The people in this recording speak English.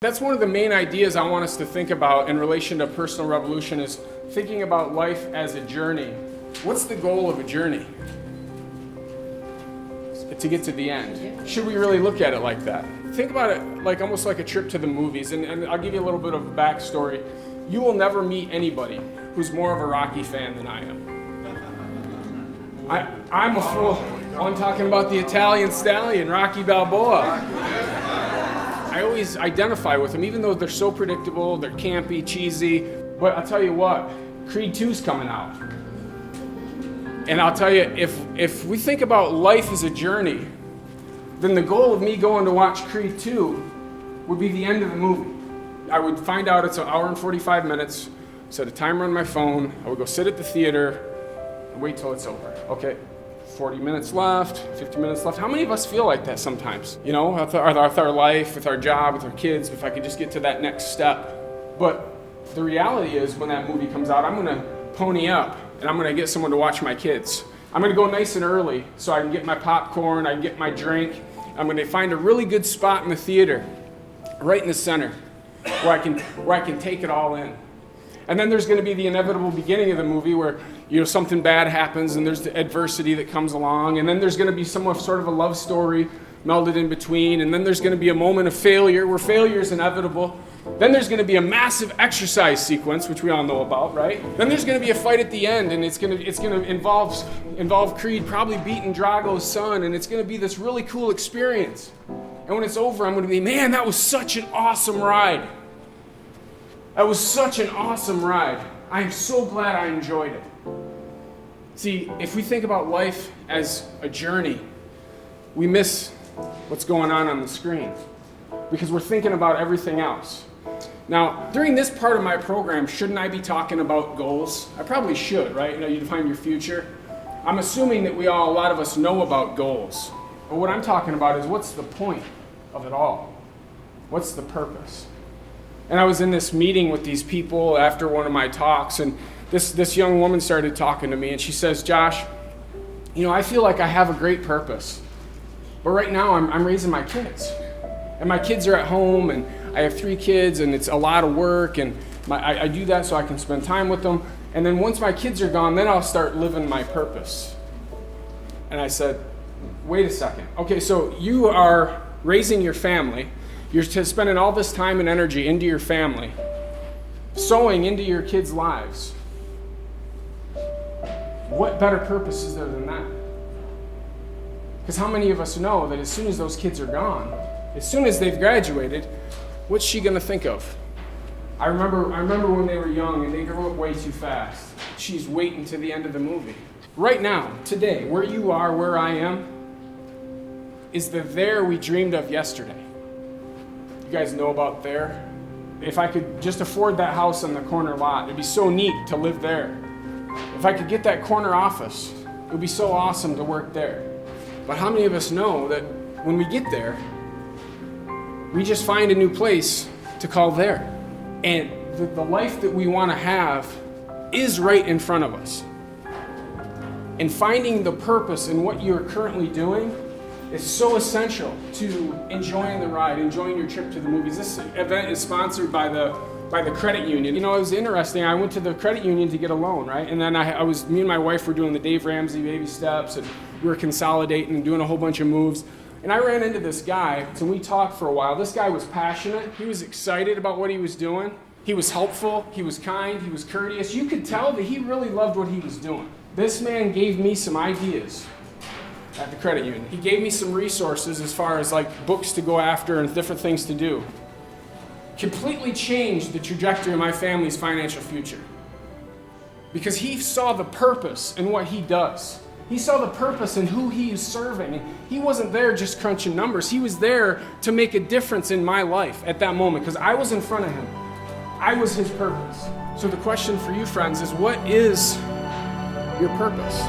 That's one of the main ideas I want us to think about in relation to personal revolution is thinking about life as a journey. What's the goal of a journey? To get to the end. Should we really look at it like that? Think about it like almost like a trip to the movies, and I'll give you a little bit of a backstory. You will never meet anybody who's more of a Rocky fan than I am. I'm a fool. I'm talking about the Italian stallion, Rocky Balboa. I always identify with them, even though they're so predictable, they're campy, cheesy. But I'll tell you what, Creed 2's coming out. And I'll tell you, if we think about life as a journey, then the goal of me going to watch Creed 2 would be the end of the movie. I would find out it's an hour and 45 minutes, set a timer on my phone, I would go sit at the theater and wait till it's over. Okay, 40 minutes left, 50 minutes left. How many of us feel like that sometimes? You know, with our life, with our job, with our kids, if I could just get to that next step. But the reality is when that movie comes out, I'm gonna pony up and I'm gonna get someone to watch my kids. I'm gonna go nice and early so I can get my popcorn, I can get my drink. I'm gonna find a really good spot in the theater, right in the center, where I can take it all in. And then there's gonna be the inevitable beginning of the movie where something bad happens and there's the adversity that comes along, and then there's gonna be sort of a love story melded in between, and then there's gonna be a moment of failure where failure is inevitable. Then there's going to be a massive exercise sequence, which we all know about, right? Then there's going to be a fight at the end, and it's going to involve Creed probably beating Drago's son, and it's going to be this really cool experience. And when it's over, I'm going to be, man, that was such an awesome ride. That was such an awesome ride. I am so glad I enjoyed it. See, if we think about life as a journey, we miss what's going on the screen because we're thinking about everything else. Now, during this part of my program, shouldn't I be talking about goals? I probably should, right? You define your future. I'm assuming that a lot of us know about goals. But what I'm talking about is what's the point of it all? What's the purpose? And I was in this meeting with these people after one of my talks, and this young woman started talking to me, and she says, Josh, I feel like I have a great purpose. But right now, I'm raising my kids. And my kids are at home, and I have 3 kids, and it's a lot of work, and I do that so I can spend time with them. And then once my kids are gone, then I'll start living my purpose. And I said, wait a second. Okay, so you are raising your family. You're spending all this time and energy into your family, sowing into your kids' lives. What better purpose is there than that? Because how many of us know that as soon as those kids are gone, as soon as they've graduated, what's she gonna think of? I remember when they were young and they grew up way too fast. She's waiting to the end of the movie. Right now, today, where you are, where I am, is the there we dreamed of yesterday. You guys know about there? If I could just afford that house on the corner lot, it'd be so neat to live there. If I could get that corner office, it would be so awesome to work there. But how many of us know that when we get there, we just find a new place to call there? And the life that we want to have is right in front of us. And finding the purpose in what you're currently doing is so essential to enjoying the ride, enjoying your trip to the movies. This event is sponsored by the credit union. It was interesting. I went to the credit union to get a loan, right? And then me and my wife were doing the Dave Ramsey baby steps, and we were consolidating and doing a whole bunch of moves. And I ran into this guy, and we talked for a while. This guy was passionate. He was excited about what he was doing. He was helpful. He was kind. He was courteous. You could tell that he really loved what he was doing. This man gave me some ideas at the credit union. He gave me some resources as far as books to go after and different things to do. Completely changed the trajectory of my family's financial future. Because he saw the purpose in what he does. He saw the purpose in who he is serving. And he wasn't there just crunching numbers. He was there to make a difference in my life at that moment because I was in front of him. I was his purpose. So the question for you, friends, is what is your purpose?